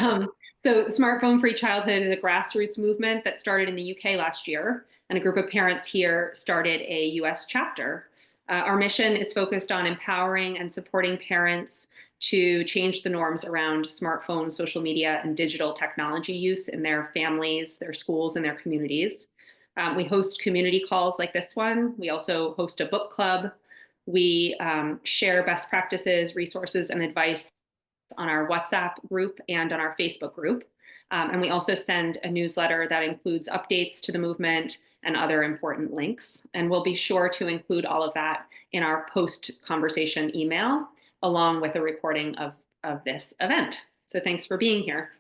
Um, so smartphone-free childhood is a grassroots movement that started in the UK last year, and a group of parents here started a US chapter. Our mission is focused on empowering and supporting parents to change the norms around smartphone, social media, and digital technology use in their families, their schools, and their communities. We host community calls like this one. We also host a book club. We share best practices, resources, and advice on our WhatsApp group and on our Facebook group. And we also send a newsletter that includes updates to the movement and other important links. And we'll be sure to include all of that in our post-conversation email, along with a recording of this event. So thanks for being here.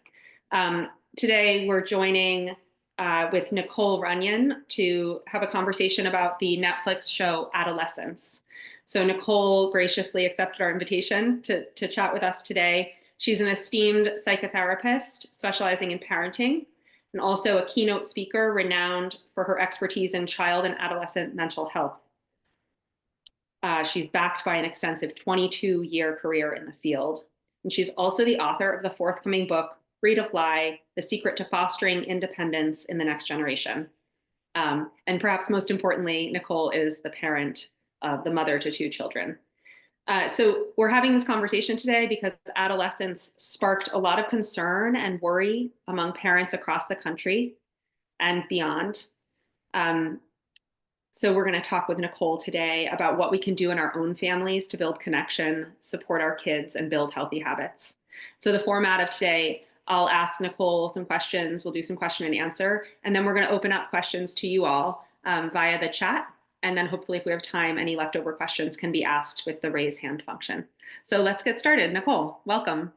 Today, we're joining with Nicole Runyon to have a conversation about the Netflix show Adolescence. So Nicole graciously accepted our invitation to chat with us today. She's an esteemed psychotherapist specializing in parenting and also a keynote speaker renowned for her expertise in child and adolescent mental health. She's backed by an extensive 22-year career in the field. And she's also the author of the forthcoming book, Free to Fly, The Secret to Fostering Independence in the Next Generation. And perhaps most importantly, Nicole is the parent, the mother to 2 children. So we're having this conversation today because adolescence sparked a lot of concern and worry among parents across the country and beyond. So we're going to talk with Nicole today about what we can do in our own families to build connection, support our kids, and build healthy habits. So the format of today, I'll ask Nicole some questions, we'll do some question and answer, and then we're going to open up questions to you all via the chat. And then hopefully if we have time, any leftover questions can be asked with the raise hand function. So let's get started. Nicole, welcome.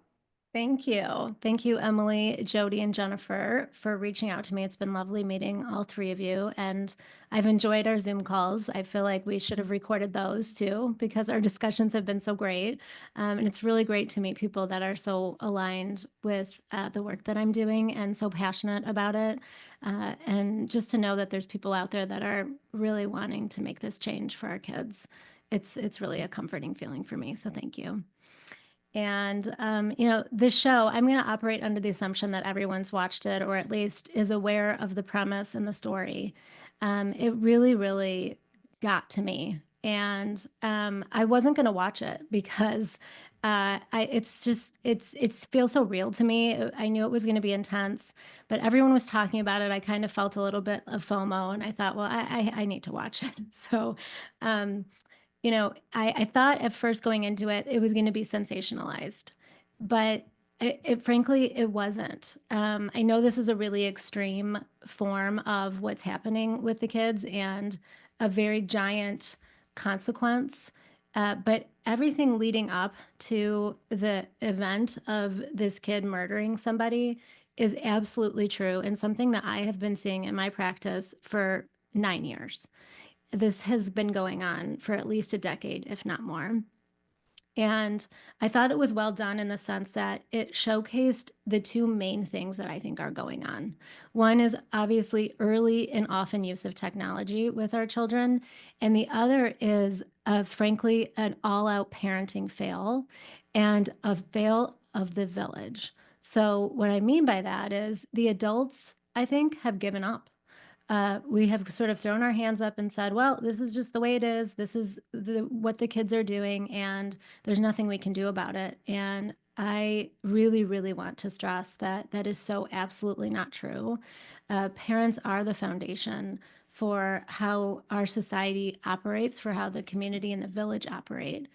Thank you. Thank you, Emily, Jody, and Jennifer, for reaching out to me. It's been lovely meeting all 3 of you, and I've enjoyed our Zoom calls. I feel like we should have recorded those too, because our discussions have been so great. And it's really great to meet people that are so aligned with the work that I'm doing and so passionate about it. And just to know that there's people out there that are really wanting to make this change for our kids. It's really a comforting feeling for me. So thank you. And, this show, I'm going to operate under the assumption that everyone's watched it or at least is aware of the premise and the story. It really, really got to me. And I wasn't going to watch it because it feels so real to me. I knew it was going to be intense, but everyone was talking about it. I kind of felt a little bit of FOMO, and I thought, well, I need to watch it. So, um, I thought at first going into it, it was going to be sensationalized, but frankly, it wasn't. I know this is a really extreme form of what's happening with the kids and a very giant consequence. But everything leading up to the event of this kid murdering somebody is absolutely true and something that I have been seeing in my practice for 9 years. This has been going on for at least a decade, if not more. And I thought it was well done in the sense that it showcased the 2 main things that I think are going on. One is obviously early and often use of technology with our children. And the other is, frankly, an all out parenting fail and a fail of the village. So, what I mean by that is the adults, I think, have given up. We have sort of thrown our hands up and said, well, this is just the way it is. This is what the kids are doing, and there's nothing we can do about it. And I really, really want to stress that that is so absolutely not true. Parents are the foundation for how our society operates, for how the community and the village operate.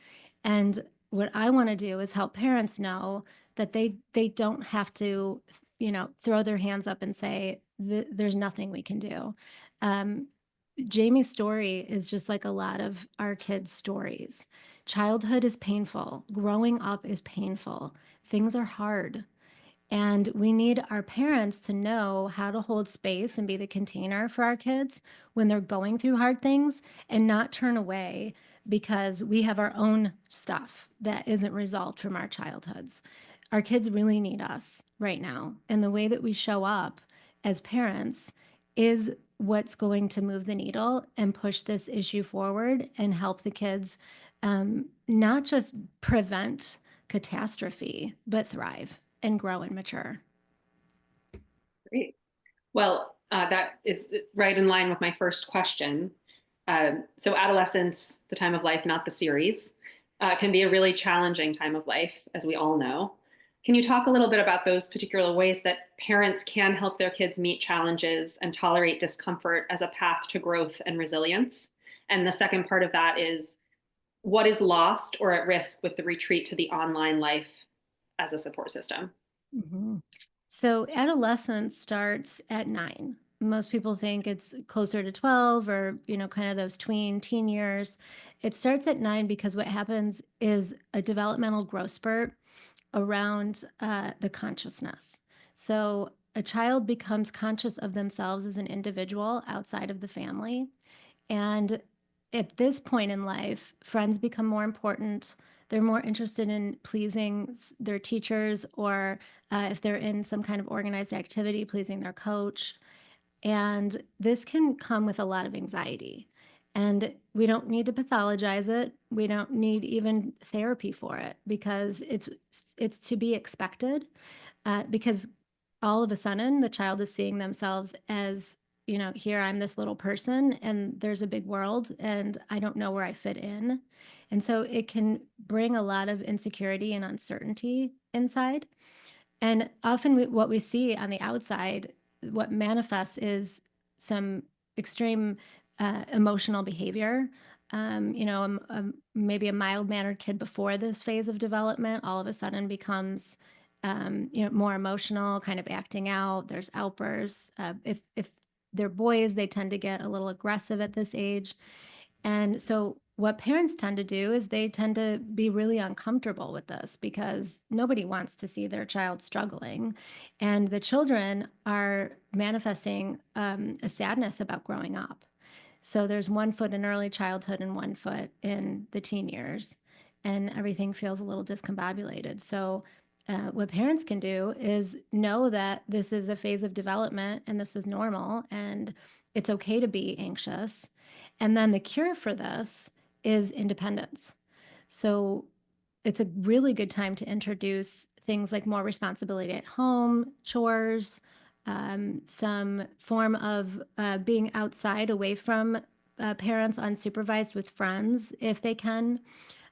And what I want to do is help parents know that they don't have to, throw their hands up and say, there's nothing we can do. Um, Jamie's story is just like a lot of our kids' stories. Childhood is painful. Growing up is painful. Things are hard. And we need our parents to know how to hold space and be the container for our kids when they're going through hard things and not turn away because we have our own stuff that isn't resolved from our childhoods. Our kids really need us right now. And the way that we show up as parents is what's going to move the needle and push this issue forward and help the kids not just prevent catastrophe, but thrive. and grow and mature. Great. Well, that is right in line with my first question. So, adolescence, the time of life, not the series, can be a really challenging time of life, as we all know. Can you talk a little bit about those particular ways that parents can help their kids meet challenges and tolerate discomfort as a path to growth and resilience? And the second part of that is what is lost or at risk with the retreat to the online life as a support system? Mhm. So adolescence starts at 9. Most people think it's closer to 12 or, kind of those teen years. It starts at 9 because what happens is a developmental growth spurt around the consciousness. So a child becomes conscious of themselves as an individual outside of the family. And at this point in life, friends become more important. They're more interested in pleasing their teachers, or if they're in some kind of organized activity, pleasing their coach. And this can come with a lot of anxiety. And we don't need to pathologize it. We don't need even therapy for it because it's to be expected, because all of a sudden the child is seeing themselves as, here I'm this little person and there's a big world and I don't know where I fit in. And so it can bring a lot of insecurity and uncertainty inside. And often what we see on the outside, what manifests is some extreme emotional behavior. Maybe a mild mannered kid before this phase of development all of a sudden becomes, more emotional, kind of acting out. There's outbursts. If they're boys, they tend to get a little aggressive at this age. And so, what parents tend to do is they tend to be really uncomfortable with this because nobody wants to see their child struggling. And the children are manifesting a sadness about growing up. So, there's one foot in early childhood and one foot in the teen years, and everything feels a little discombobulated. So, what parents can do is know that this is a phase of development and this is normal and it's okay to be anxious. And then the cure for this is independence. So it's a really good time to introduce things like more responsibility at home, chores, some form of being outside away from parents, unsupervised with friends if they can.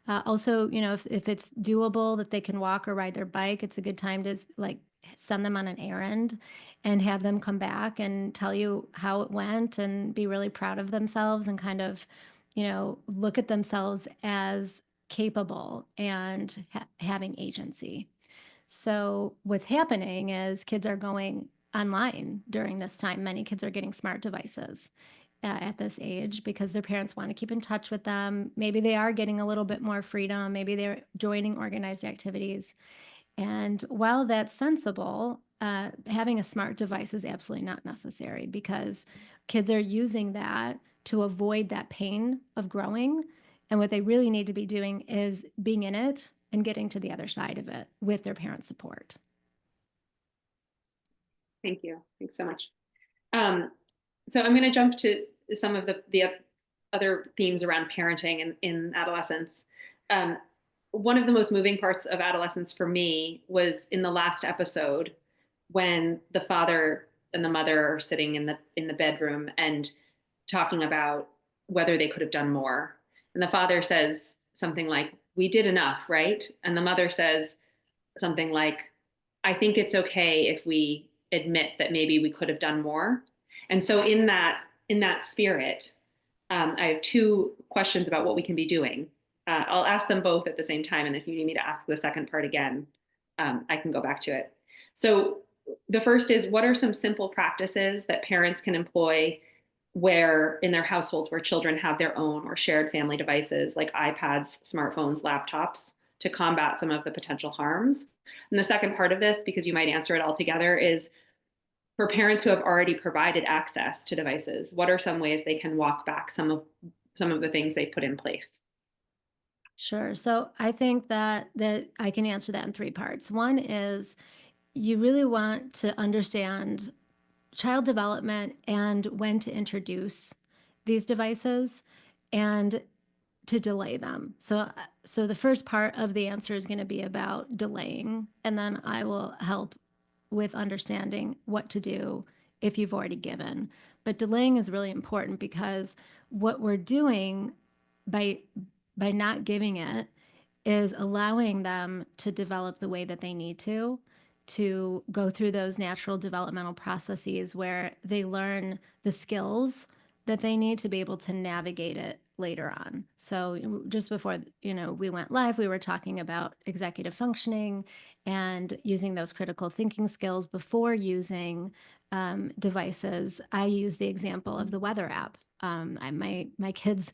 Also, if it's doable that they can walk or ride their bike, it's a good time to like send them on an errand and have them come back and tell you how it went and be really proud of themselves and kind of, look at themselves as capable and having agency. So what's happening is kids are going online during this time. Many kids are getting smart devices at this age because their parents want to keep in touch with them. Maybe they are getting a little bit more freedom. Maybe they're joining organized activities. And while that's sensible, having a smart device is absolutely not necessary because kids are using that to avoid that pain of growing. And what they really need to be doing is being in it and getting to the other side of it with their parents' support. Thank you. Thanks so much. Um, so I'm going to jump to some of the other themes around parenting in adolescence. Um, One of the most moving parts of adolescence for me was in the last episode when the father and the mother are sitting in the bedroom and talking about whether they could have done more. And the father says something like, "We did enough, right?" And the mother says something like, "I think it's okay if we admit that maybe we could have done more." And so in that spirit, I have two questions about what we can be doing. I'll ask them both at the same time, and if you need me to ask the second part again, I can go back to it. So the first is, what are some simple practices that parents can employ where in their households where children have their own or shared family devices like iPads, smartphones, laptops to combat some of the potential harms? And the second part of this, because you might answer it all together, is for parents who have already provided access to devices, what are some ways they can walk back some of the things they put in place? Sure. So I think that I can answer that in three parts. One is you really want to understand child development and when to introduce these devices and to delay them. So the first part of the answer is going to be about delaying, and then I will help with understanding what to do if you've already given. But delaying is really important because what we're doing by not giving it is allowing them to develop the way that they need to go through those natural developmental processes where they learn the skills that they need to be able to navigate it later on. So just before, we went live, we were talking about executive functioning and using those critical thinking skills before using devices. I use the example of the weather app. My kids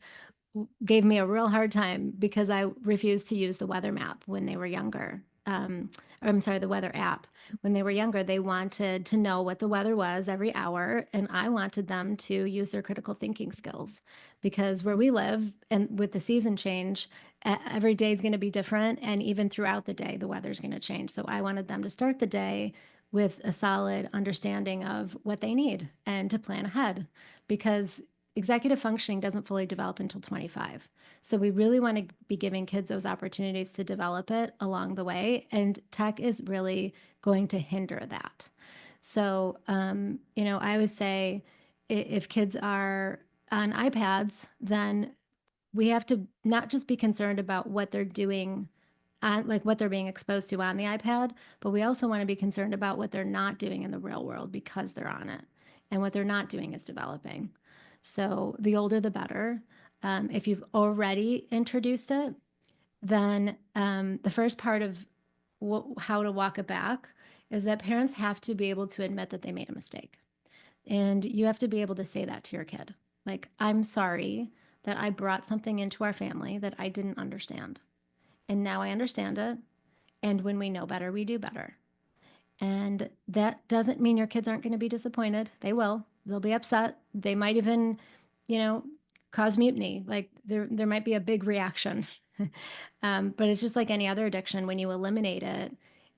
gave me a real hard time because I refused to use the weather map when they were younger. I'm sorry, the weather app. When they were younger, they wanted to know what the weather was every hour, and I wanted them to use their critical thinking skills because where we live and with the season change, every day is going to be different, and even throughout the day, the weather's going to change. So I wanted them to start the day with a solid understanding of what they need and to plan ahead because executive functioning doesn't fully develop until 25. So we really want to be giving kids those opportunities to develop it along the way. And tech is really going to hinder that. So, I would say if kids are on iPads, then we have to not just be concerned about what they're doing on, like what they're being exposed to on the iPad, but we also want to be concerned about what they're not doing in the real world because they're on it. And what they're not doing is developing. So the older, the better. If you've already introduced it, then the first part of how to walk it back is that parents have to be able to admit that they made a mistake. And you have to be able to say that to your kid. Like, I'm sorry that I brought something into our family that I didn't understand. And now I understand it. And when we know better, we do better. And that doesn't mean your kids aren't going to be disappointed. They will. They'll be upset. They might even, you know, cause mutiny. Like there might be a big reaction. But it's just like any other addiction. When you eliminate it,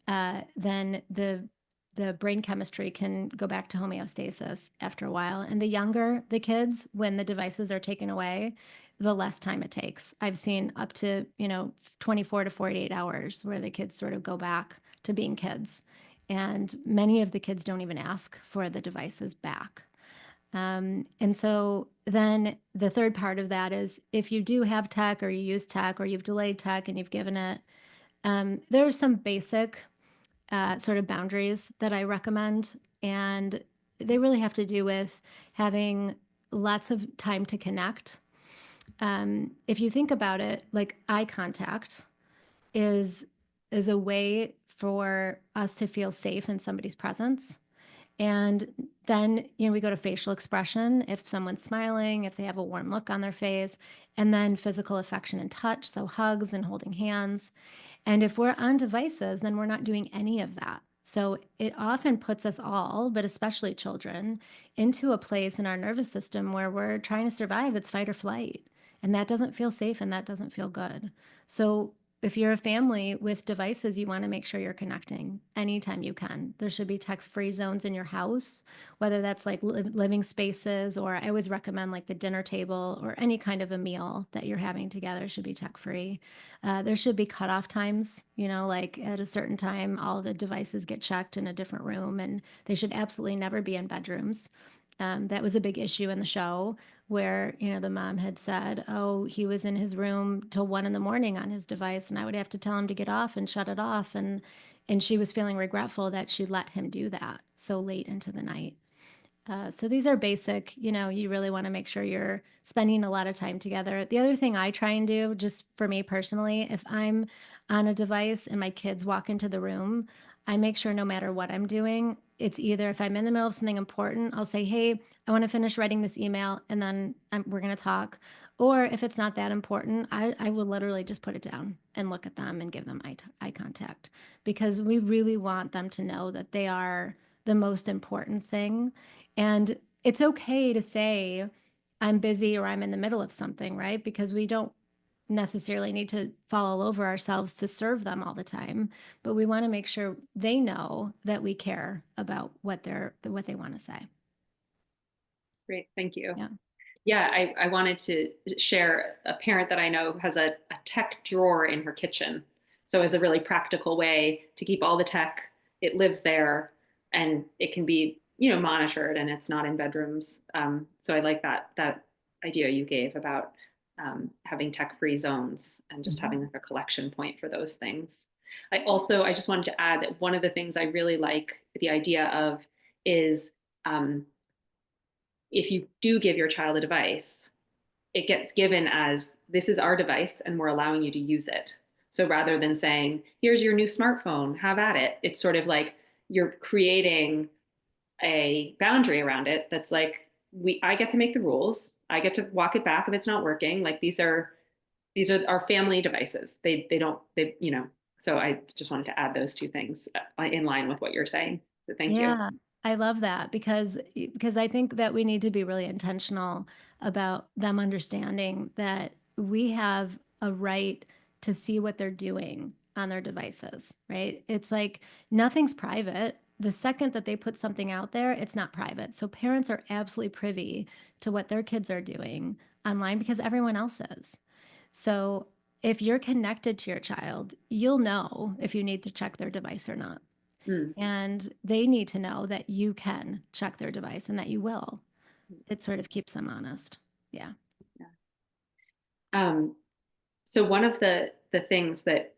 then the brain chemistry can go back to homeostasis after a while. And the younger the kids, when the devices are taken away, the less time it takes. I've seen up to 24 to 48 hours where the kids sort of go back to being kids. And many of the kids don't even ask for the devices back. And so then the third part of that is if you do have tech or you use tech or you've delayed tech and you've given it, there are some basic sort of boundaries that I recommend. And they really have to do with having lots of time to connect. If you think about it, like eye contact is is a way for us to feel safe in somebody's presence. And then, we go to facial expression if someone's smiling, if they have a warm look on their face, and then physical affection and touch, so hugs and holding hands. And if we're on devices, then we're not doing any of that. So it often puts us all, but especially children, into a place in our nervous system where we're trying to survive. It's fight or flight. And that doesn't feel safe and that doesn't feel good. So if you're a family with devices, you want to make sure you're connecting anytime you can. There should be tech-free zones in your house, whether that's like living spaces, or I always recommend like the dinner table or any kind of a meal that you're having together should be tech-free. There should be cutoff times, like at a certain time, all the devices get checked in a different room, and they should absolutely never be in bedrooms. That was a big issue in the show where, the mom had said, oh, he was in his room till 1 a.m. on his device, and I would have to tell him to get off and shut it off. And she was feeling regretful that she let him do that so late into the night. So these are basic, you really want to make sure you're spending a lot of time together. The other thing I try and do, just for me personally, if I'm on a device and my kids walk into the room, I make sure no matter what I'm doing, it's either if I'm in the middle of something important, I'll say, hey, I want to finish writing this email and then we're going to talk. Or if it's not that important, I will literally just put it down and look at them and give them eye contact because we really want them to know that they are the most important thing. And it's okay to say, I'm busy or I'm in the middle of something, right? Because we don't necessarily need to fall all over ourselves to serve them all the time, but we want to make sure they know that we care about what they want to say. Great, thank you. Yeah. Yeah, I wanted to share a parent that I know has a tech drawer in her kitchen. So as a really practical way to keep all the tech, it lives there and it can be, monitored and it's not in bedrooms. So I like that idea you gave about having tech-free zones and just Mhm. having like a collection point for those things. I just wanted to add that one of the things I really like the idea of is um, if you do give your child a device, it gets given as this is our device and we're allowing you to use it. So rather than saying, here's your new smartphone, have at it, it's sort of like you're creating a boundary around it that's like, I get to make the rules. I get to walk it back if it's not working. Like these are our family devices. They don't, so I just wanted to add those two things in line with what you're saying. So thank you. Yeah, I love that because I think that we need to be really intentional about them understanding that we have a right to see what they're doing on their devices, right? It's like nothing's private. The second that they put something out there, it's not private. So parents are absolutely privy to what their kids are doing online because everyone else is. So if you're connected to your child, you'll know if you need to check their device or not. Mm. And they need to know that you can check their device and that you will. It sort of keeps them honest. Yeah. Yeah. Um, So one of the things that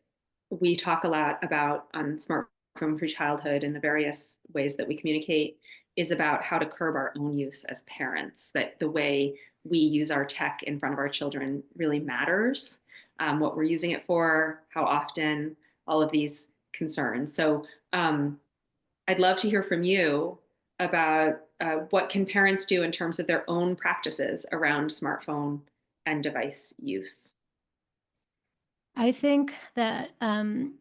we talk a lot about on smartphone free childhood and the various ways that we communicate is about how to curb our own use as parents. That the way we use our tech in front of our children really matters. What we're using it for, how often, all of these concerns. So I'd love to hear from you about what can parents do in terms of their own practices around smartphone and device use. I think that on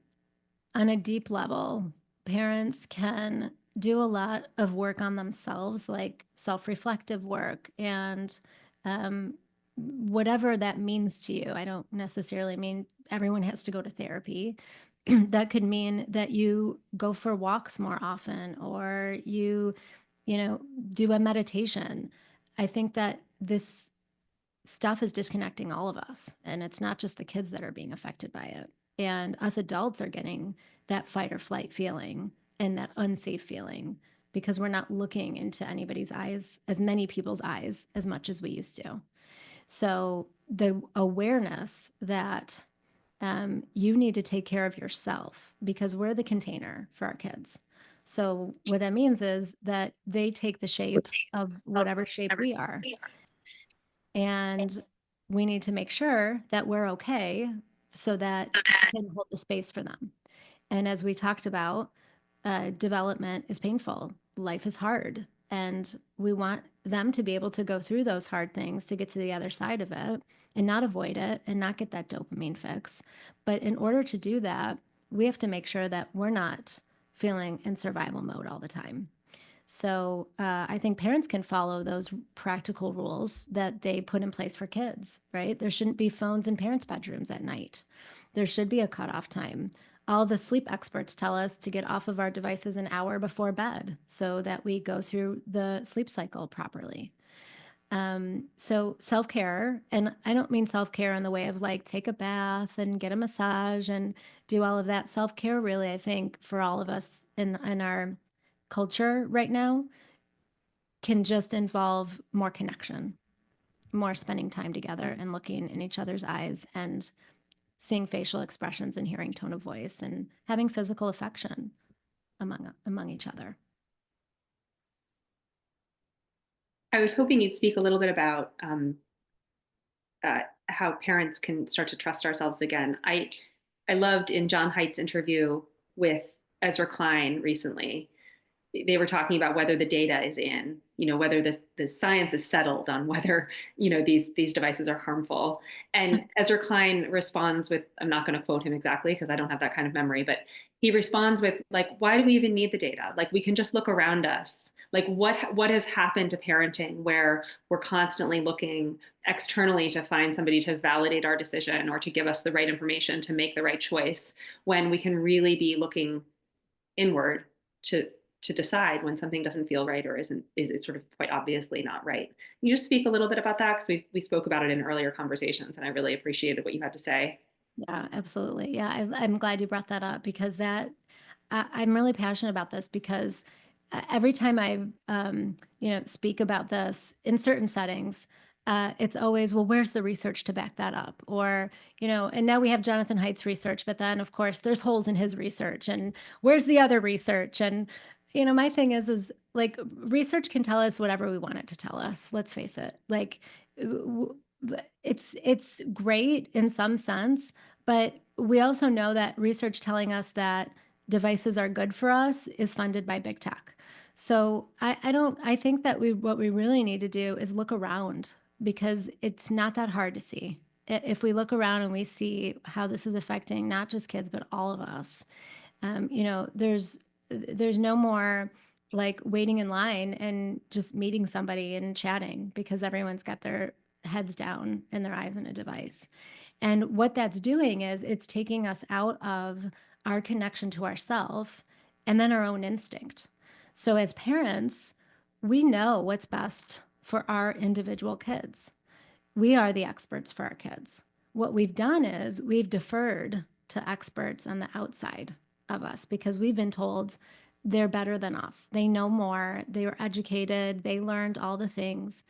a deep level, parents can do a lot of work on themselves, like self reflective work and um, whatever that means to you. I don't necessarily mean everyone has to go to therapy. That could mean that you go for walks more often or you know, do a meditation. I think that this stuff is disconnecting all of us. And it's not just the kids that are being affected by it. And us adults are getting that fight or flight feeling and that unsafe feeling because we're not looking into anybody's eyes, as many people's eyes, as much as we used to. So the awareness that you need to take care of yourself because we're the container for our kids. So what that means is that they take the shape of whatever shape we are. And we need to make sure that we're okay so that we can hold the space for them. And as we talked about, development is painful, life is hard. And we want them to be able to go through those hard things to get to the other side of it and not avoid it and not get that dopamine fix. But in order to do that, we have to make sure that we're not feeling in survival mode all the time. So I think parents can follow those practical rules that they put in place for kids, right? There shouldn't be phones in parents' bedrooms at night. There should be a cutoff time. All the sleep experts tell us to get off of our devices an hour before bed so that we go through the sleep cycle properly. So self care, and I don't mean self care in the way of like take a bath and get a massage and do all of that. Self care, really, I think for all of us in our culture right now can just involve more connection, more spending time together and looking in each other's eyes and seeing facial expressions and hearing tone of voice and having physical affection among each other. I was hoping you'd speak a little bit about how parents can start to trust ourselves again. I loved in John Haidt's interview with Ezra Klein recently. They were talking about whether the data is in, whether the science is settled on whether, these devices are harmful. And Ezra Klein responds with, I'm not going to quote him exactly because I don't have that kind of memory, but he responds with like, why do we even need the data? Like we can just look around us. Like what has happened to parenting where we're constantly looking externally to find somebody to validate our decision or to give us the right information to make the right choice when we can really be looking inward to to decide when something doesn't feel right or is sort of quite obviously not right. Can you just speak a little bit about that? Because we spoke about it in earlier conversations, and I really appreciated what you had to say. Yeah, absolutely. Yeah, I'm glad you brought that up because I'm really passionate about this because every time I, speak about this in certain settings, it's always, well, where's the research to back that up? Or, and now we have Jonathan Haidt's research, but then of course there's holes in his research, and where's the other research? And, my thing is like research can tell us whatever we want it to tell us. Let's face it. Like, it's great in some sense, but we also know that research telling us that devices are good for us is funded by big tech. So I think that what we really need to do is look around because it's not that hard to see. If we look around and we see how this is affecting not just kids, but all of us, there's no more like waiting in line and just meeting somebody and chatting because everyone's got their heads down and their eyes on a device. And what that's doing is it's taking us out of our connection to ourself and then our own instinct. So as parents, we know what's best for our individual kids. We are the experts for our kids. What we've done is we've deferred to experts on the outside of us because we've been told they're better than us. They know more, they were educated, they learned all the things.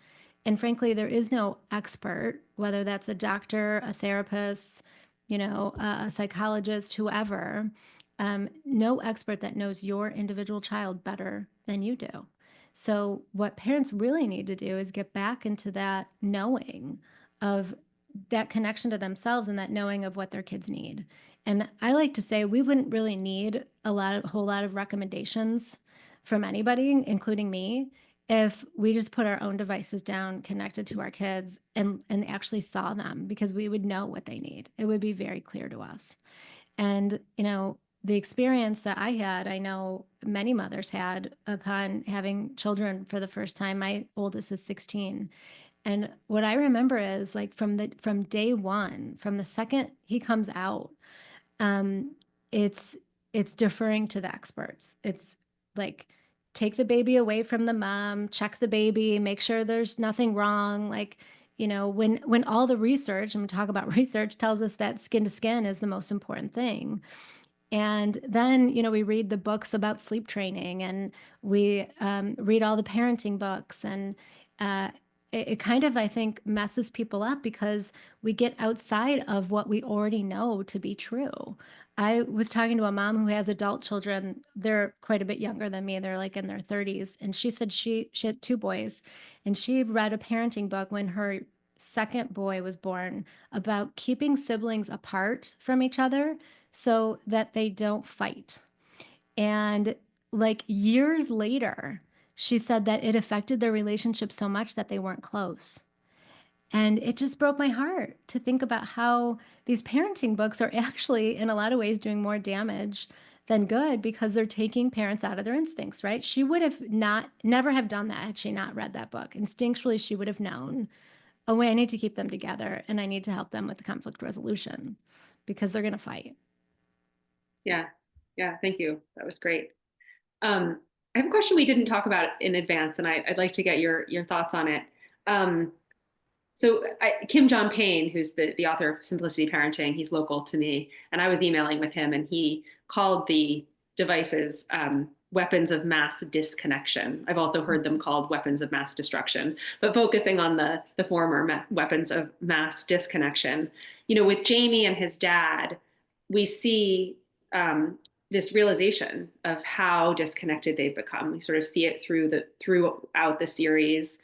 And frankly, there is no expert, whether that's a doctor, a therapist, a psychologist, whoever, no expert that knows your individual child better than you do. So, what parents really need to do is get back into that knowing of that connection to themselves and that knowing of what their kids need. And I like to say we wouldn't really need a whole lot of recommendations from anybody, including me, if we just put our own devices down, connected to our kids, and actually saw them because we would know what they need. It would be very clear to us. And, the experience that I had, I know many mothers had upon having children for the first time. My oldest is 16. And what I remember is like from day one, from the second he comes out, um, it's it's deferring to the experts. It's like take the baby away from the mom, check the baby, make sure there's nothing wrong. Like, when all the research, and we talk about research, tells us that skin to skin is the most important thing. And then, we read the books about sleep training and we read all the parenting books. And it kind of, I think, messes people up because we get outside of what we already know to be true. I was talking to a mom who has adult children. They're quite a bit younger than me. They're like in their 30s. And she said she had two boys and she read a parenting book when her second boy was born about keeping siblings apart from each other so that they don't fight. And like years later, she said that it affected their relationship so much that they weren't close. And it just broke my heart to think about how these parenting books are actually, in a lot of ways, doing more damage than good because they're taking parents out of their instincts, right? She would have never have done that had she not read that book. Instinctually, she would have known, oh, wait, I need to keep them together and I need to help them with the conflict resolution because they're going to fight. Yeah. Yeah. Thank you. That was great. I have a question we didn't talk about in advance, and I'd like to get your thoughts on it. Um, Kim John Payne, who's the author of Simplicity Parenting, he's local to me, and I was emailing with him, and he called the devices weapons of mass disconnection. I've also heard them called weapons of mass destruction, but focusing on the former weapons of mass disconnection. With Jamie and his dad, we see this realization of how disconnected they've become. We sort of see it throughout the series,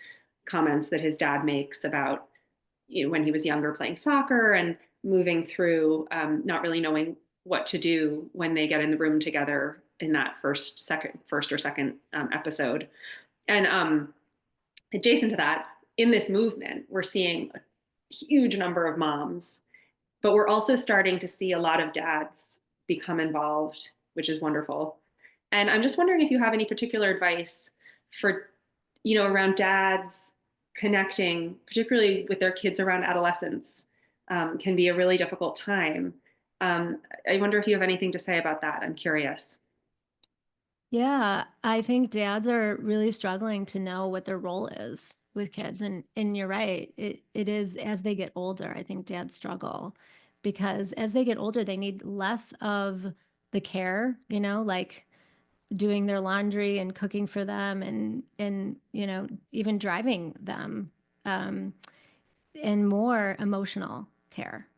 comments that his dad makes about when he was younger playing soccer and moving through not really knowing what to do when they get in the room together in that first or second episode. And adjacent to that, in this movement, we're seeing a huge number of moms, but we're also starting to see a lot of dads become involved, which is wonderful. And I'm just wondering if you have any particular advice for, around dads connecting, particularly with their kids around adolescence, can be a really difficult time. I wonder if you have anything to say about that. I'm curious. Yeah, I think dads are really struggling to know what their role is with kids. And you're right. It is as they get older, I think dads struggle because as they get older, they need less of the care, like doing their laundry and cooking for them and even driving them, um, and more emotional care.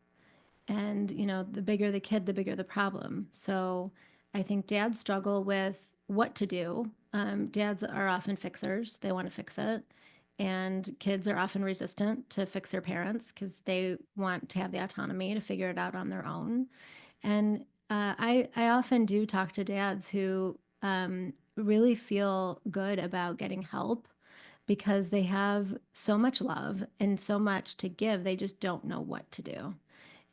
And, the bigger the kid, the bigger the problem. So I think dads struggle with what to do. Dads are often fixers, they want to fix it. And kids are often resistant to fix their parents because they want to have the autonomy to figure it out on their own. And I often do talk to dads who really feel good about getting help because they have so much love and so much to give, they just don't know what to do.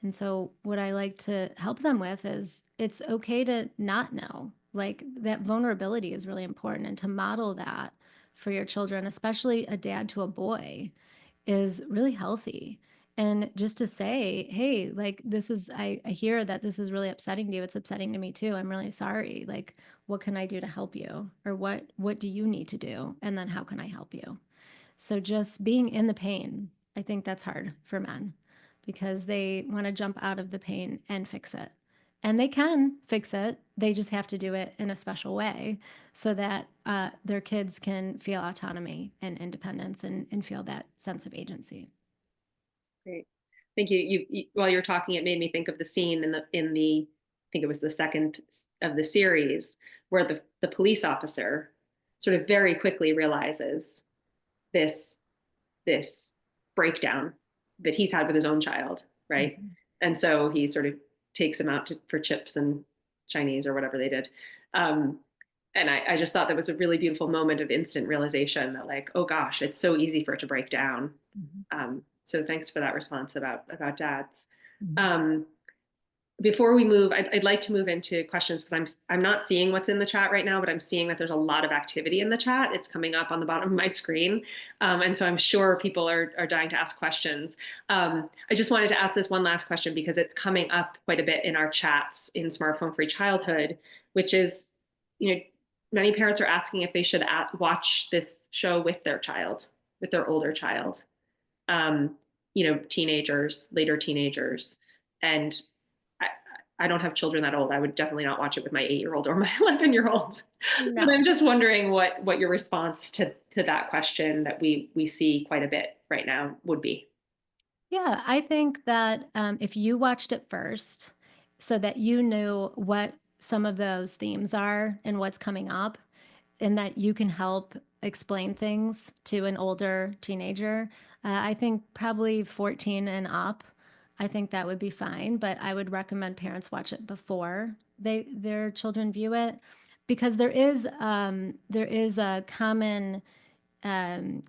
And so, what I like to help them with is it's okay to not know. Like that vulnerability is really important. And to model that for your children, especially a dad to a boy, is really healthy. And just to say, hey, like this is, I hear that this is really upsetting to you. It's upsetting to me too. I'm really sorry. Like, what can I do to help you? Or what do you need to do? And then how can I help you? So just being in the pain, I think that's hard for men because they want to jump out of the pain and fix it. And they can fix it. They just have to do it in a special way so that their kids can feel autonomy and independence and feel that sense of agency. Great. Thank you. While you're talking, it made me think of the scene in the I think it was the second of the series where the police officer sort of very quickly realizes this this breakdown that he's had with his own child, right? Mhm. And so he sort of takes him out for chips and Chinese or whatever they did. Um, and I just thought that was a really beautiful moment of instant realization that like, oh gosh, it's so easy for it to break down. Mhm. So thanks for that response about dads. Mhm. Um, Before we move, I'd like to move into questions because I'm not seeing what's in the chat right now, but I'm seeing that there's a lot of activity in the chat. It's coming up on the bottom of my screen, and so I'm sure people are dying to ask questions. I just wanted to ask this one last question because it's coming up quite a bit in our chats in Smartphone Free Childhood, which is, many parents are asking if they should watch this show with their child, with their older child, um, teenagers, later teenagers, and I, I don't have children that old. I would definitely not watch it with my 8-year-old or my 11-year-old. But I'm No. just wondering what your response to that question that we see quite a bit right now would be. Yeah, I think that if you watched it first so that you knew what some of those themes are and what's coming up, and that you can help explain things to an older teenager, I think probably 14 and up, I think that would be fine. But I would recommend parents watch it before their children view it because there is a common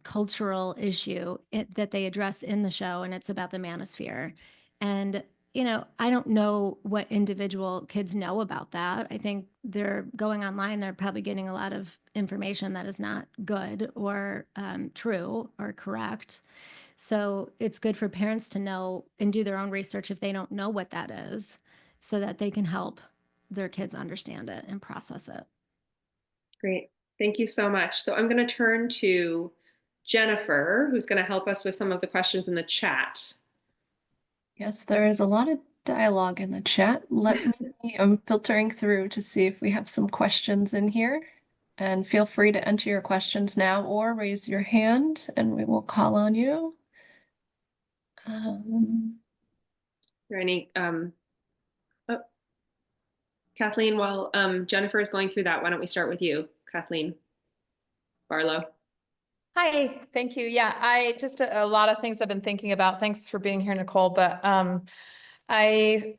cultural issue that they address in the show, and it's about the manosphere. And, I don't know what individual kids know about that. I think they're going online, they're probably getting a lot of information that is not good or true or correct. So it's good for parents to know and do their own research if they don't know what that is so that they can help their kids understand it and process it. Great. Thank you so much. So I'm going to turn to Jennifer, who's going to help us with some of the questions in the chat. Yes, there is a lot of dialogue in the chat. I'm filtering through to see if we have some questions in here. And feel free to enter your questions now or raise your hand and we will call on you. Are there any oh, Kathleen, while Jennifer is going through that, why don't we start with you, Kathleen Barlow? Hi, thank you. Yeah, I just a lot of things I've been thinking about. Thanks for being here, Nicole. But I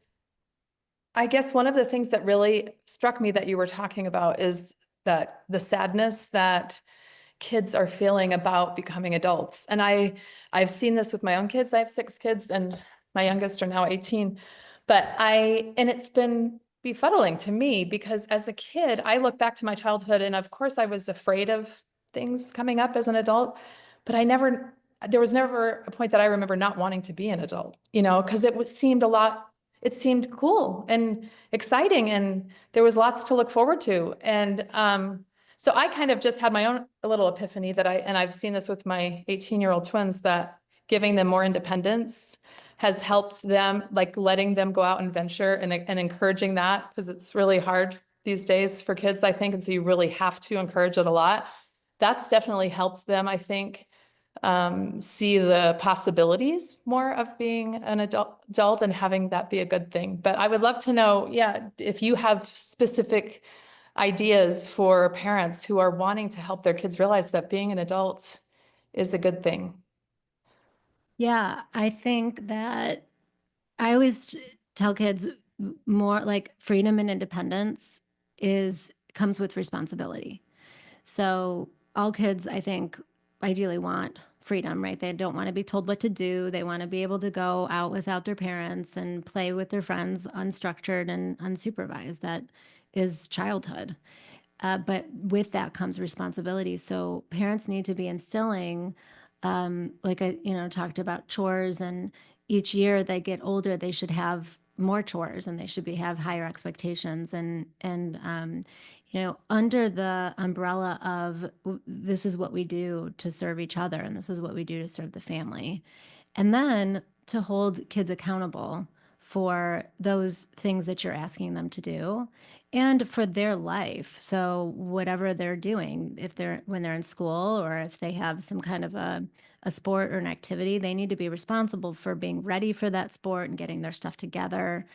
guess one of the things that really struck me that you were talking about is that the sadness that kids are feeling about becoming adults. And I've seen this with my own kids. I have 6 kids and my youngest are now 18. And it's been befuddling to me because as a kid, I look back to my childhood and of course I was afraid of things coming up as an adult, but there was never a point that I remember not wanting to be an adult, because seemed a lot, it seemed cool and exciting, and there was lots to look forward to. And so I kind of just had my own little epiphany that I've seen this with my 18-year-old twins, that giving them more independence has helped them, like letting them go out and venture and encouraging that, because it's really hard these days for kids, I think. And so you really have to encourage it a lot. That's definitely helped them, I think, see the possibilities more of being an adult and having that be a good thing. But I would love to know, yeah, if you have specific ideas for parents who are wanting to help their kids realize that being an adult is a good thing. Yeah, I think that I always tell kids more like freedom and independence comes with responsibility. So all kids, I think, ideally want freedom, right? They don't want to be told what to do. They want to be able to go out without their parents and play with their friends unstructured and unsupervised. That is childhood. But with that comes responsibility. So parents need to be instilling, like I, talked about chores, and each year they get older, they should have more chores and they should have higher expectations, and under the umbrella of this is what we do to serve each other and this is what we do to serve the family. And then to hold kids accountable for those things that you're asking them to do and for their life. So whatever they're doing, when they're in school or if they have some kind of a sport or an activity, they need to be responsible for being ready for that sport and getting their stuff together.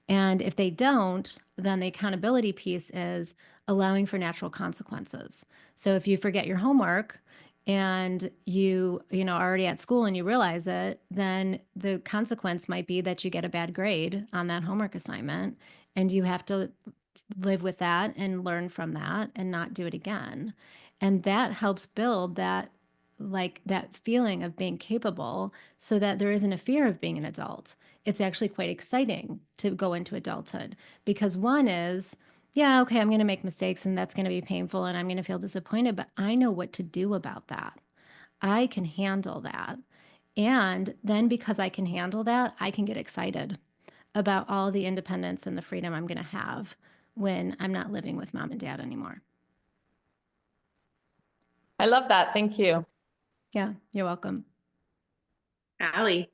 And if they don't, then the accountability piece is allowing for natural consequences. So if you forget your homework and you are already at school and you realize it, then the consequence might be that you get a bad grade on that homework assignment, and you have to live with that and learn from that and not do it again. And that helps build that feeling of being capable, so that there isn't a fear of being an adult. It's actually quite exciting to go into adulthood, because one is, yeah, okay, I'm going to make mistakes and that's going to be painful and I'm going to feel disappointed, but I know what to do about that. I can handle that. And then because I can handle that, I can get excited about all the independence and the freedom I'm going to have when I'm not living with mom and dad anymore. I love that. Thank you. Yeah, you're welcome. Allie.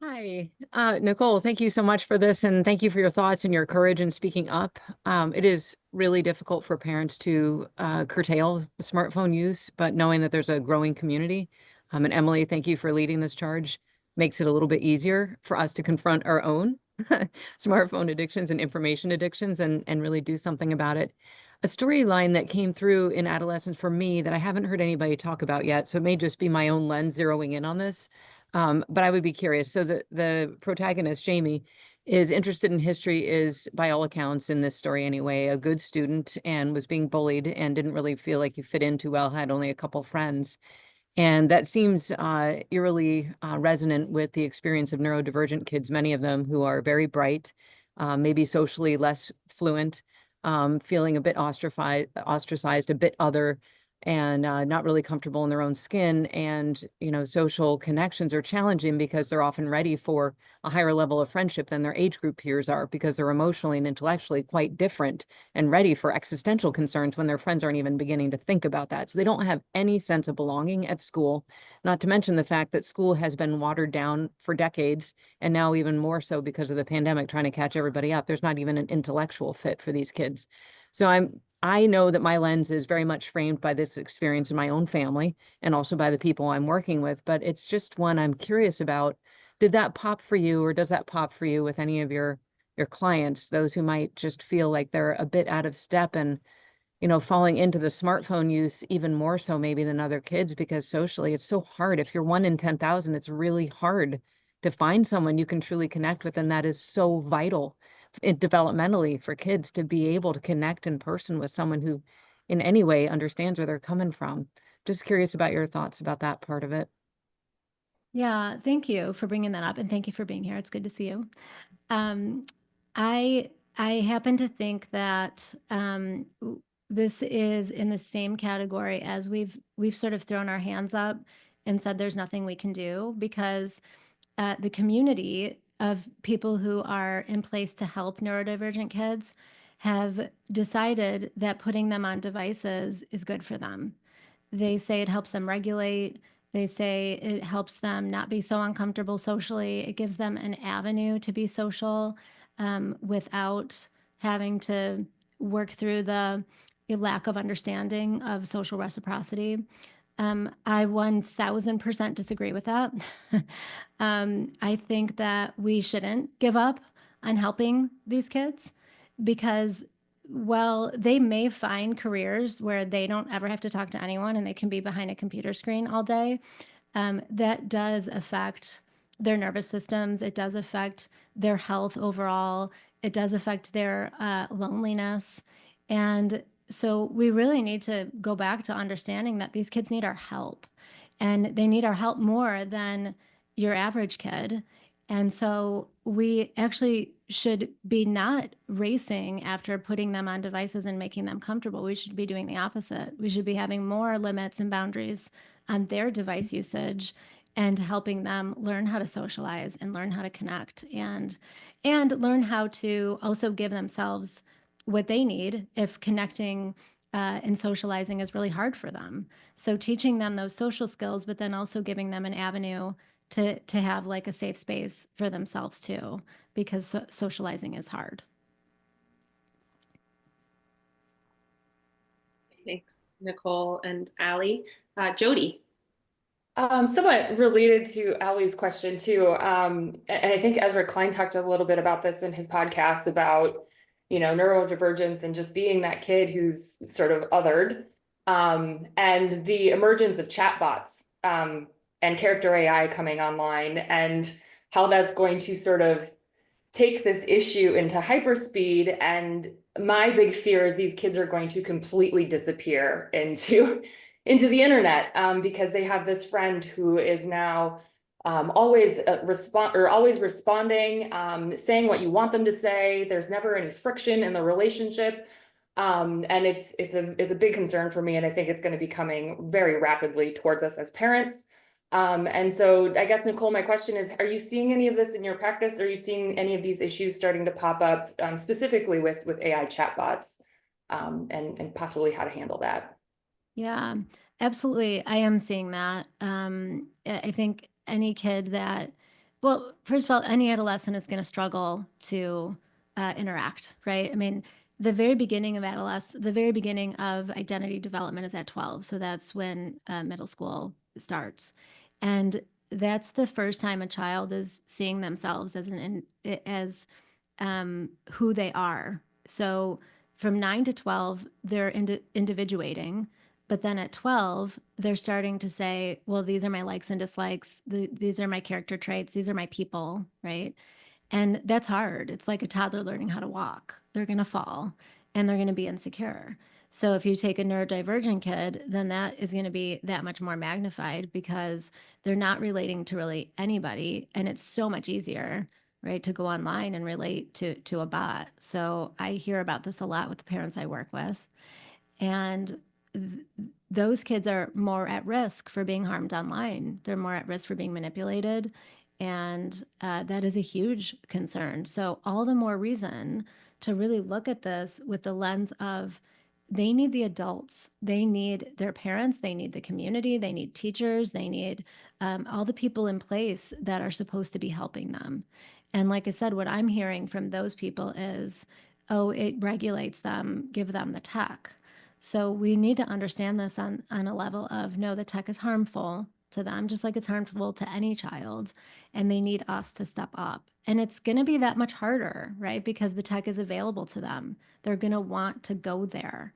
Hi, Nicole, thank you so much for this, and thank you for your thoughts and your courage in speaking up. It is really difficult for parents to curtail smartphone use, but knowing that there's a growing community, and Emily, thank you for leading this charge, makes it a little bit easier for us to confront our own smartphone addictions and information addictions and really do something about it. A storyline that came through in adolescence for me that I haven't heard anybody talk about yet, so it may just be my own lens zeroing in on this. But I would be curious. So the protagonist, Jamie, is interested in history, is by all accounts in this story anyway, a good student, and was being bullied and didn't really feel like he fit in too well, had only a couple friends. And that seems eerily resonant with the experience of neurodivergent kids, many of them who are very bright, maybe socially less fluent, feeling a bit ostracized, a bit other, and not really comfortable in their own skin. And, social connections are challenging because they're often ready for a higher level of friendship than their age group peers are, because they're emotionally and intellectually quite different and ready for existential concerns when their friends aren't even beginning to think about that. So they don't have any sense of belonging at school, not to mention the fact that school has been watered down for decades, and now even more so because of the pandemic, trying to catch everybody up. There's not even an intellectual fit for these kids. So I know that my lens is very much framed by this experience in my own family and also by the people I'm working with, but it's just one I'm curious about. Did that pop for you, or does that pop for you with any of your clients, those who might just feel like they're a bit out of step and, falling into the smartphone use even more so maybe than other kids, because socially it's so hard. If you're 1 in 10,000, it's really hard to find someone you can truly connect with, and that is so vital developmentally for kids to be able to connect in person with someone who in any way understands where they're coming from. Just curious about your thoughts about that part of it. Yeah, thank you for bringing that up, and thank you for being here. It's good to see you. I happen to think that this is in the same category as we've sort of thrown our hands up and said there's nothing we can do, because the community of people who are in place to help neurodivergent kids have decided that putting them on devices is good for them. They say it helps them regulate. They say it helps them not be so uncomfortable socially. It gives them an avenue to be social without having to work through the lack of understanding of social reciprocity. I 1000% disagree with that. I think that we shouldn't give up on helping these kids because, well, they may find careers where they don't ever have to talk to anyone and they can be behind a computer screen all day. That does affect their nervous systems. It does affect their health overall. It does affect their loneliness. And so we really need to go back to understanding that these kids need our help, and they need our help more than your average kid. And so we actually should be not racing after putting them on devices and making them comfortable. We should be doing the opposite. We should be having more limits and boundaries on their device usage and helping them learn how to socialize and learn how to connect and learn how to also give themselves what they need if connecting and socializing is really hard for them. So teaching them those social skills, but then also giving them an avenue to have like a safe space for themselves too, because socializing is hard. Thanks, Nicole and Allie. Jody. Somewhat related to Allie's question too. And I think Ezra Klein talked a little bit about this in his podcast about, neurodivergence and just being that kid who's sort of othered, and the emergence of chatbots, and character AI coming online, and how that's going to sort of take this issue into hyperspeed. And my big fear is these kids are going to completely disappear into the internet, because they have this friend who is now always responding, saying what you want them to say. There's never any friction in the relationship, and it's a big concern for me, and I think it's going to be coming very rapidly towards us as parents. And so I guess, Nicole, my question is, are you seeing any of this in your practice? Are you seeing any of these issues starting to pop up, specifically with AI chatbots, and possibly how to handle that? Yeah, absolutely. I am seeing that. I think any kid that, well, first of all, any adolescent is going to struggle to interact, right? I mean, the very beginning of identity development is at 12. So that's when middle school starts. And that's the first time a child is seeing themselves as who they are. So from 9 to 12, they're individuating. But then at 12, they're starting to say, well, these are my likes and dislikes. These are my character traits. These are my people, right? And that's hard. It's like a toddler learning how to walk. They're going to fall and they're going to be insecure. So if you take a neurodivergent kid, then that is going to be that much more magnified because they're not relating to really anybody. And it's so much easier, right, to go online and relate to a bot. So I hear about this a lot with the parents I work with. And those kids are more at risk for being harmed online. They're more at risk for being manipulated. And that is a huge concern. So all the more reason to really look at this with the lens of they need the adults, they need their parents, they need the community, they need teachers, they need all the people in place that are supposed to be helping them. And like I said, what I'm hearing from those people is, oh, it regulates them, give them the tech. So we need to understand this on a level of, no, the tech is harmful to them, just like it's harmful to any child, and they need us to step up. And it's going to be that much harder, right? Because the tech is available to them. They're going to want to go there.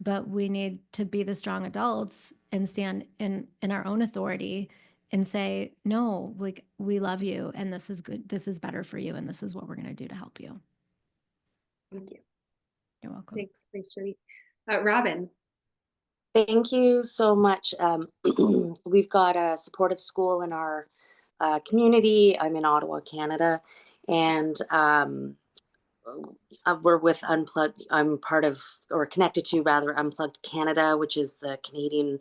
But we need to be the strong adults and stand in our own authority and say, no, we love you, and this is good. This is better for you, and this is what we're going to do to help you. Thank you. You're welcome. Thanks, Jody. Robin. Thank you so much. We've got a supportive school in our community. I'm in Ottawa, Canada, and we're with Unplugged. I'm part of, or connected to rather, Unplugged Canada, which is the Canadian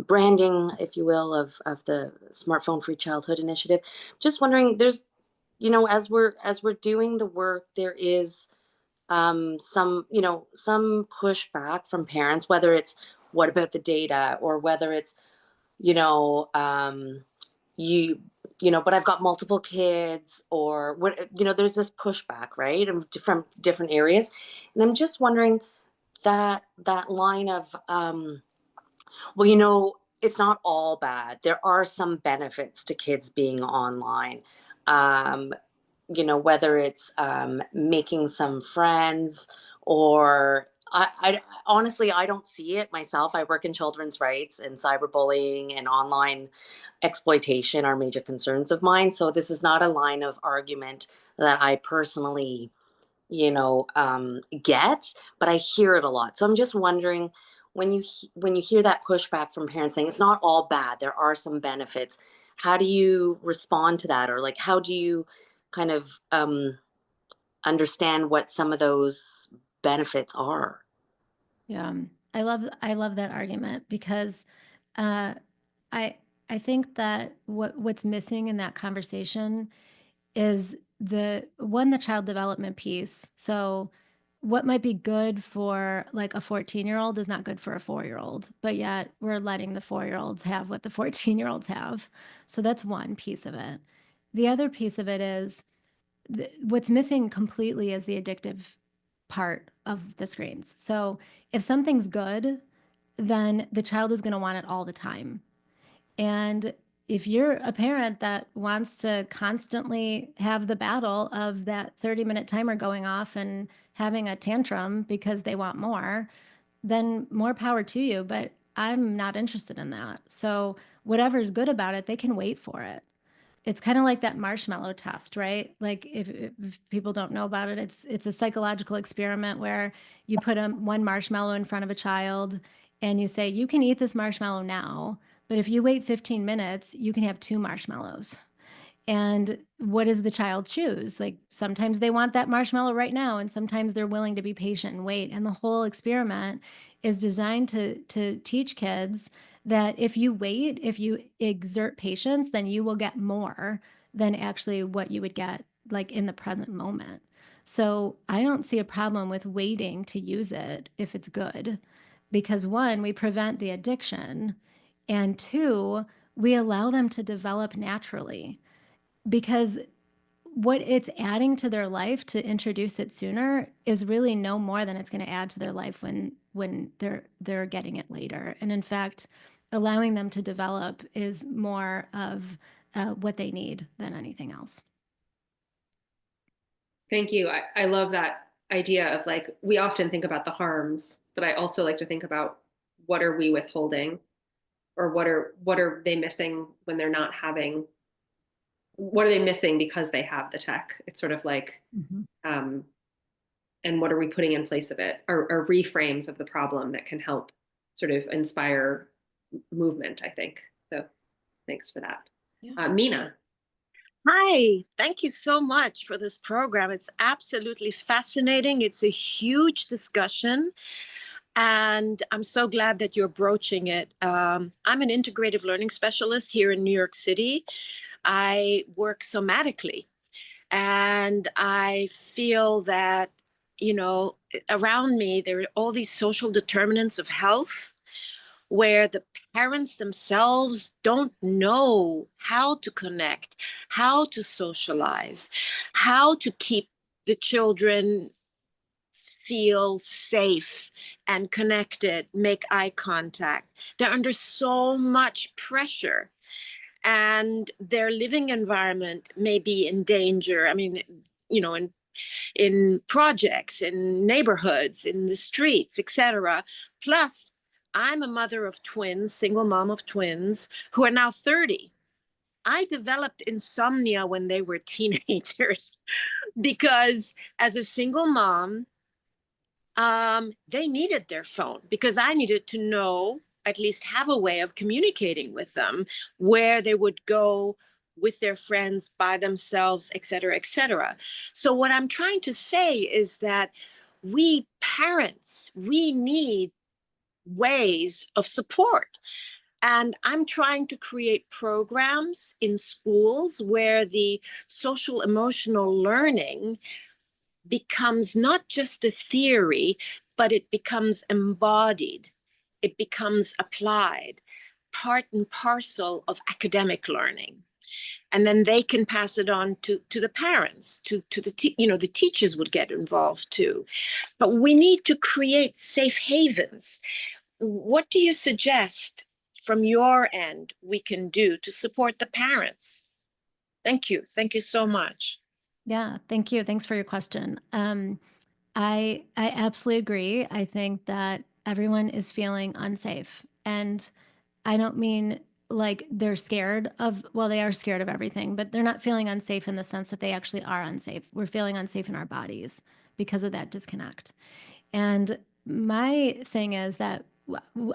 branding, if you will, of the Smartphone Free Childhood Initiative. Just wondering, there's as we're doing the work, there is some pushback from parents, whether it's what about the data, or whether it's, you know, but I've got multiple kids, or what, there's this pushback, right? And from different areas. And I'm just wondering that line of, it's not all bad. There are some benefits to kids being online. Whether it's making some friends, or I honestly, I don't see it myself. I work in children's rights, and cyberbullying and online exploitation are major concerns of mine. So this is not a line of argument that I personally, get, but I hear it a lot. So I'm just wondering, when you hear that pushback from parents saying it's not all bad, there are some benefits, how do you respond to that? Or like, how do you kind of understand what some of those benefits are? Yeah, I love that argument, because uh, I think that what's missing in that conversation is the child development piece. So what might be good for like a 14-year-old is not good for a 4-year-old, but yet we're letting the 4-year-olds have what the 14-year-olds have. So that's one piece of it. The other piece of it is what's missing completely is the addictive part of the screens. So if something's good, then the child is going to want it all the time. And if you're a parent that wants to constantly have the battle of that 30-minute timer going off and having a tantrum because they want more, then more power to you. But I'm not interested in that. So whatever's good about it, they can wait for it. It's kind of like that marshmallow test, right? Like if people don't know about it, it's a psychological experiment where you put one marshmallow in front of a child and you say, you can eat this marshmallow now, but if you wait 15 minutes, you can have 2 marshmallows. And what does the child choose? Like sometimes they want that marshmallow right now, and sometimes they're willing to be patient and wait. And the whole experiment is designed to teach kids that if you wait, if you exert patience, then you will get more than actually what you would get like in the present moment. So I don't see a problem with waiting to use it if it's good, because one, we prevent the addiction, and two, we allow them to develop naturally. Because what it's adding to their life to introduce it sooner is really no more than it's going to add to their life when they're getting it later. And in fact, allowing them to develop is more of what they need than anything else. Thank you. I love that idea of like, we often think about the harms, but I also like to think about what are we withholding, or what are they missing when they're not having, what are they missing because they have the tech? It's sort of like, and what are we putting in place of it, or reframes of the problem that can help sort of inspire movement, I think. So thanks for that. Yeah. Mina. Hi, thank you so much for this program. It's absolutely fascinating. It's a huge discussion, and I'm so glad that you're broaching it. I'm an integrative learning specialist here in New York City. I work somatically, and I feel that, around me, there are all these social determinants of health where the parents themselves don't know how to connect, how to socialize, how to keep the children feel safe and connected, make eye contact. They're under so much pressure, and their living environment may be in danger. I mean, in projects, in neighborhoods, in the streets, etc. Plus, I'm a mother of twins, single mom of twins, who are now 30. I developed insomnia when they were teenagers because as a single mom, they needed their phone because I needed to know, at least have a way of communicating with them, where they would go with their friends, by themselves, et cetera, et cetera. So what I'm trying to say is that we parents, we need ways of support. And I'm trying to create programs in schools where the social emotional learning becomes not just a theory, but it becomes embodied. It becomes applied, part and parcel of academic learning. And then they can pass it on to the parents, to the, the teachers would get involved too. But we need to create safe havens. What do you suggest from your end we can do to support the parents? Thank you. Thank you so much. Yeah, thank you. Thanks for your question. I absolutely agree. I think that everyone is feeling unsafe, and I don't mean like they're scared of, well, they are scared of everything, but they're not feeling unsafe in the sense that they actually are unsafe. We're feeling unsafe in our bodies because of that disconnect. And my thing is that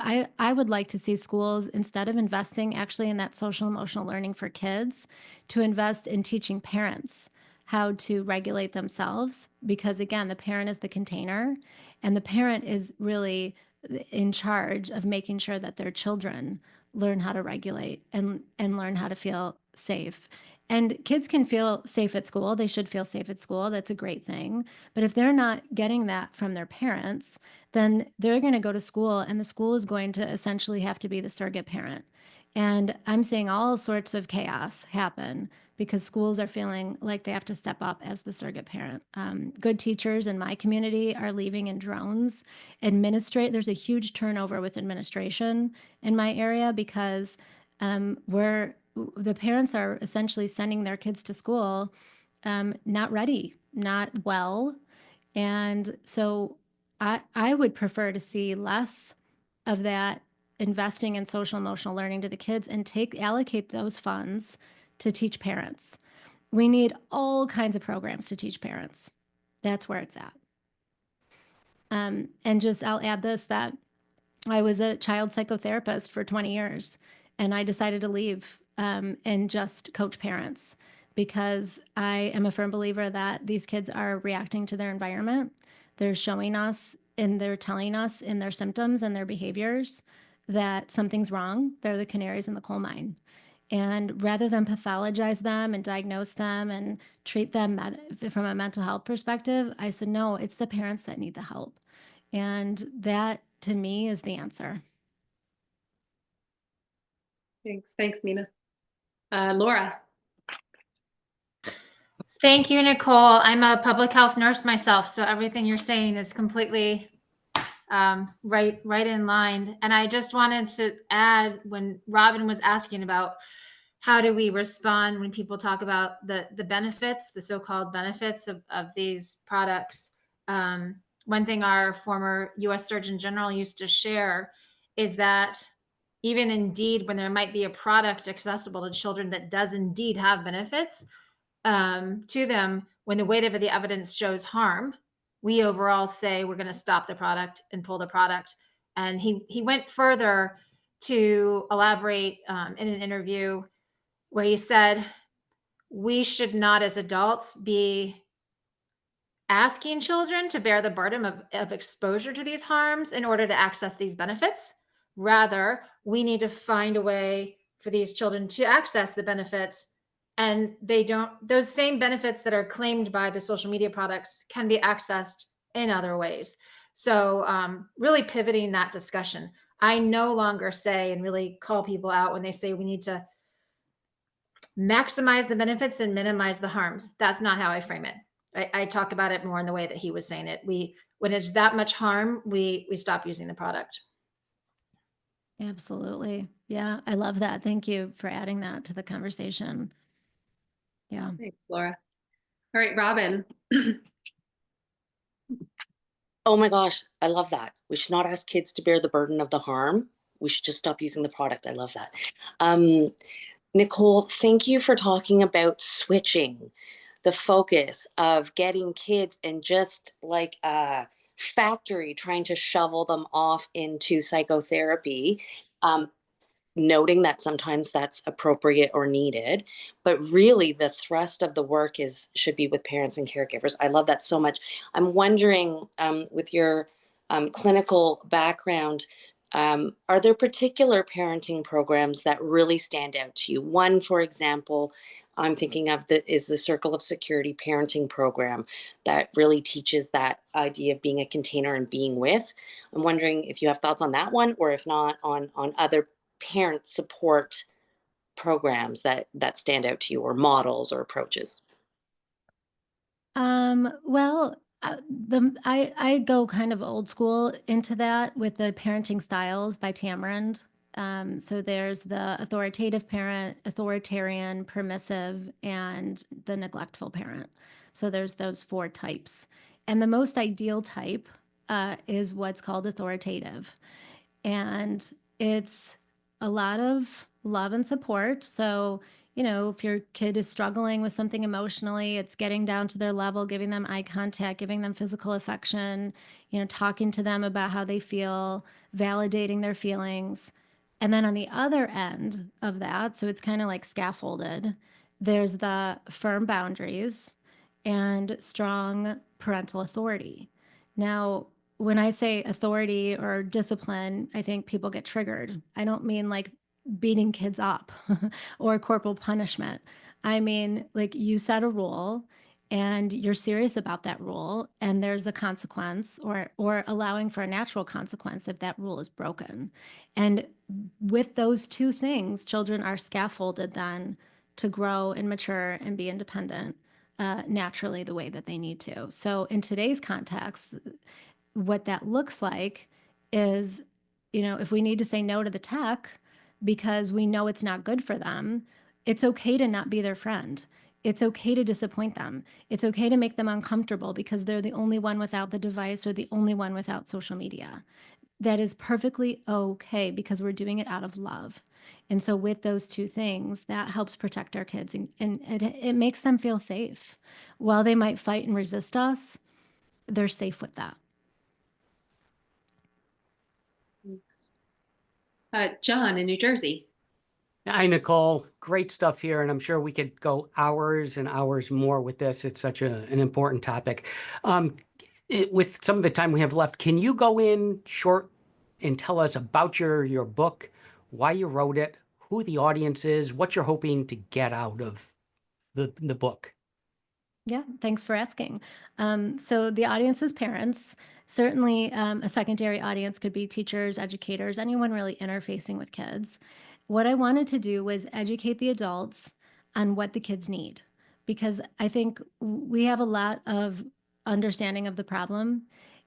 I would like to see schools, instead of investing actually in that social emotional learning for kids, to invest in teaching parents how to regulate themselves. Because again, the parent is the container, and the parent is really in charge of making sure that their children learn how to regulate and learn how to feel safe. And kids can feel safe at school. They should feel safe at school. That's a great thing. But if they're not getting that from their parents, then they're going to go to school, and the school is going to essentially have to be the surrogate parent. And I'm seeing all sorts of chaos happen because schools are feeling like they have to step up as the surrogate parent. Good teachers in my community are leaving in drones. There's a huge turnover with administration in my area because the parents are essentially sending their kids to school not ready, not well. And so I would prefer to see less of that investing in social emotional learning to the kids and allocate those funds to teach parents. We need all kinds of programs to teach parents. That's where it's at. And I'll add this, that I was a child psychotherapist for 20 years, and I decided to leave and just coach parents because I am a firm believer that these kids are reacting to their environment. They're showing us and they're telling us in their symptoms and their behaviors that something's wrong. They're the canaries in the coal mine. And rather than pathologize them and diagnose them and treat them from a mental health perspective, I said, no, it's the parents that need the help. And that, to me, is the answer. Thanks, Mina. Laura. Thank you, Nicole. I'm a public health nurse myself, so everything you're saying is completely right in line. And I just wanted to add, when Robin was asking about how do we respond when people talk about the benefits, the so-called benefits of these products. One thing our former US Surgeon General used to share is that even indeed when there might be a product accessible to children that does indeed have benefits to them, when the weight of the evidence shows harm, we overall say we're going to stop the product and pull the product. And he went further to elaborate in an interview where he said, we should not as adults be asking children to bear the burden of exposure to these harms in order to access these benefits. Rather, we need to find a way for these children to access the benefits, and those same benefits that are claimed by the social media products can be accessed in other ways. So really pivoting that discussion. I no longer say and really call people out when they say we need to maximize the benefits and minimize the harms. That's not how I frame it. I talk about it more in the way that he was saying it. When it's that much harm, we stop using the product. Absolutely. Yeah, I love that. Thank you for adding that to the conversation. Yeah. Thanks, Laura. All right, Robin. Oh my gosh, I love that. We should not ask kids to bear the burden of the harm. We should just stop using the product. I love that. Nicole, thank you for talking about switching the focus of getting kids and just like a factory trying to shovel them off into psychotherapy, noting that sometimes that's appropriate or needed, but really the thrust of the work should be with parents and caregivers. I love that so much. I'm wondering, with your clinical background, Are there particular parenting programs that really stand out to you? One, for example, I'm thinking of is the Circle of Security parenting program that really teaches that idea of being a container and being with. I'm wondering if you have thoughts on that one, or if not, on other parent support programs that stand out to you, or models or approaches. Well, I go kind of old school into that with the Parenting Styles by Tamarind. So there's the authoritative parent, authoritarian, permissive, and the neglectful parent. So there's those 4 types. And the most ideal type is what's called authoritative. And it's a lot of love and support. So, if your kid is struggling with something emotionally, it's getting down to their level, giving them eye contact, giving them physical affection, talking to them about how they feel, validating their feelings. And then on the other end of that, so it's kind of like scaffolded, there's the firm boundaries and strong parental authority. Now, when I say authority or discipline, I think people get triggered. I don't mean like beating kids up or corporal punishment. I mean, like, you set a rule and you're serious about that rule, and there's a consequence, or allowing for a natural consequence if that rule is broken. And with those 2 things, children are scaffolded then to grow and mature and be independent naturally the way that they need to. So in today's context, what that looks like is, if we need to say no to the tech because we know it's not good for them, it's okay to not be their friend. It's okay to disappoint them. It's okay to make them uncomfortable because they're the only one without the device or the only one without social media. That is perfectly okay because we're doing it out of love. And so with those 2 things, that helps protect our kids, and it makes them feel safe. While they might fight and resist us, they're safe with that. John in New Jersey. Hi, Nicole. Great stuff here, and I'm sure we could go hours and hours more with this. It's such an important topic. With some of the time we have left, can you go in short and tell us about your book, why you wrote it, who the audience is, what you're hoping to get out of the book? Yeah, thanks for asking. So the audience is parents. Certainly, a secondary audience could be teachers, educators, anyone really interfacing with kids. What I wanted to do was educate the adults on what the kids need, because I think we have a lot of understanding of the problem,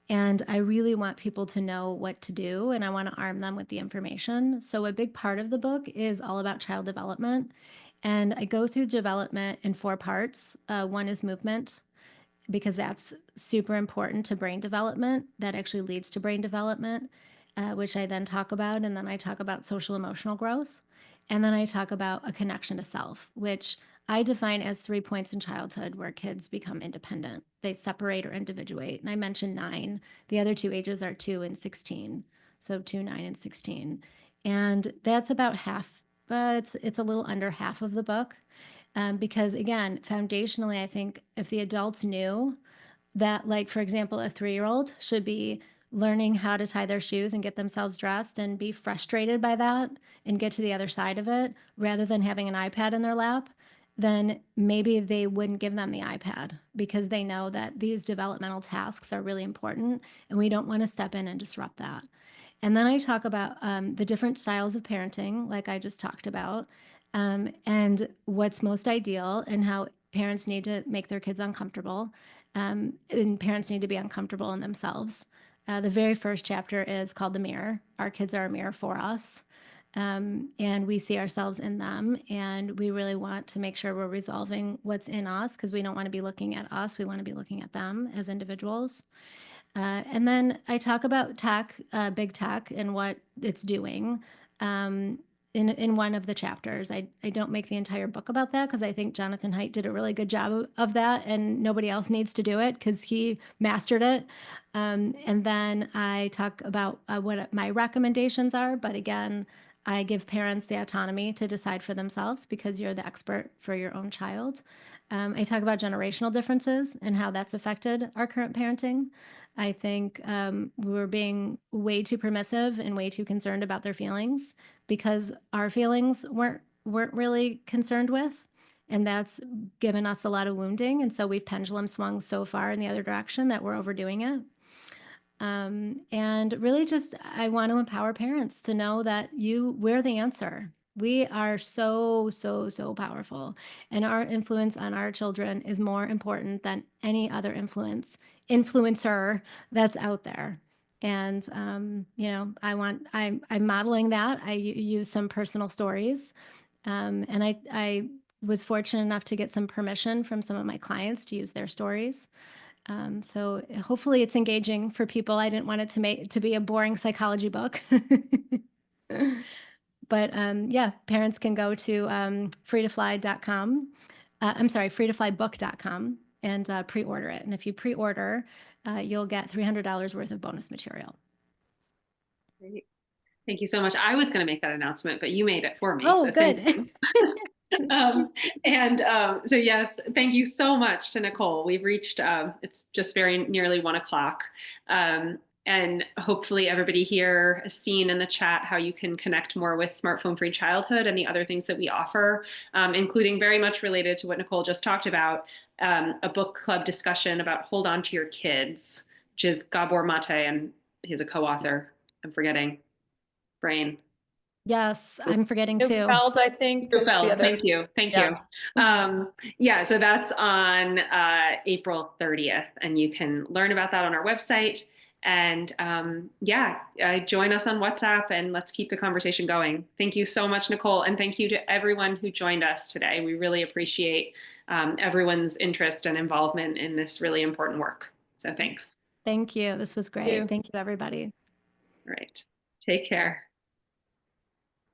and I really want people to know what to do, and I want to arm them with the information. So a big part of the book is all about child development. And I go through development in 4 parts. One is movement, because that's super important to brain development. That actually leads to brain development, which I then talk about. And then I talk about social emotional growth. And then I talk about a connection to self, which I define as 3 points in childhood where kids become independent. They separate or individuate. And I mentioned 9. The other 2 ages are 2 and 16. So 2, 9, and 16. And that's about half, but it's a little under half of the book. Because again, foundationally, I think if the adults knew that, like, for example, a 3-year-old should be learning how to tie their shoes and get themselves dressed and be frustrated by that and get to the other side of it rather than having an iPad in their lap, then maybe they wouldn't give them the iPad, because they know that these developmental tasks are really important and we don't want to step in and disrupt that. And then I talk about the different styles of parenting, like I just talked about, and what's most ideal, and how parents need to make their kids uncomfortable, and parents need to be uncomfortable in themselves. The very first chapter is called The Mirror. Our kids are a mirror for us, and we see ourselves in them, and we really want to make sure we're resolving what's in us, because we don't want to be looking at us. We want to be looking at them as individuals. And then I talk about tech, big tech, and what it's doing in one of the chapters. I don't make the entire book about that, because I think Jonathan Haidt did a really good job of that, and nobody else needs to do it because he mastered it. And then I talk about what my recommendations are. But again, I give parents the autonomy to decide for themselves, because you're the expert for your own child. I talk about generational differences and how that's affected our current parenting. I think we're being way too permissive and way too concerned about their feelings because our feelings weren't really concerned with. And that's given us a lot of wounding. And so we've pendulum swung so far in the other direction that we're overdoing it. And really just, I want to empower parents to know that we're the answer. We are so, so, so powerful. And our influence on our children is more important than any other influencer that's out there. And, I'm modeling that. I use some personal stories. And I was fortunate enough to get some permission from some of my clients to use their stories. So hopefully it's engaging for people. I didn't want it to be a boring psychology book. But yeah, parents can go to freetofly.com. freetoflybook.com and pre-order it. And if you pre-order, you'll get $300 worth of bonus material. Great. Thank you so much. I was going to make that announcement, but you made it for me. Oh, so good. So yes, thank you so much to Nicole. We've reached, it's just very nearly 1 o'clock. And hopefully everybody here has seen in the chat how you can connect more with Smartphone-Free Childhood and the other things that we offer, including very much related to what Nicole just talked about, a book club discussion about Hold On to Your Kids, which is Gabor Mate, and he's a co-author. I'm forgetting. Brain. Yes, I'm forgetting too. Feld, I think. is the other. Thank you. Thank you. Yeah, so that's on April 30th, and you can learn about that on our website. And join us on WhatsApp and let's keep the conversation going. Thank you so much, Nicole. And thank you to everyone who joined us today. We really appreciate everyone's interest and involvement in this really important work. So thanks. Thank you. This was great. Thank you, everybody. All right. Take care.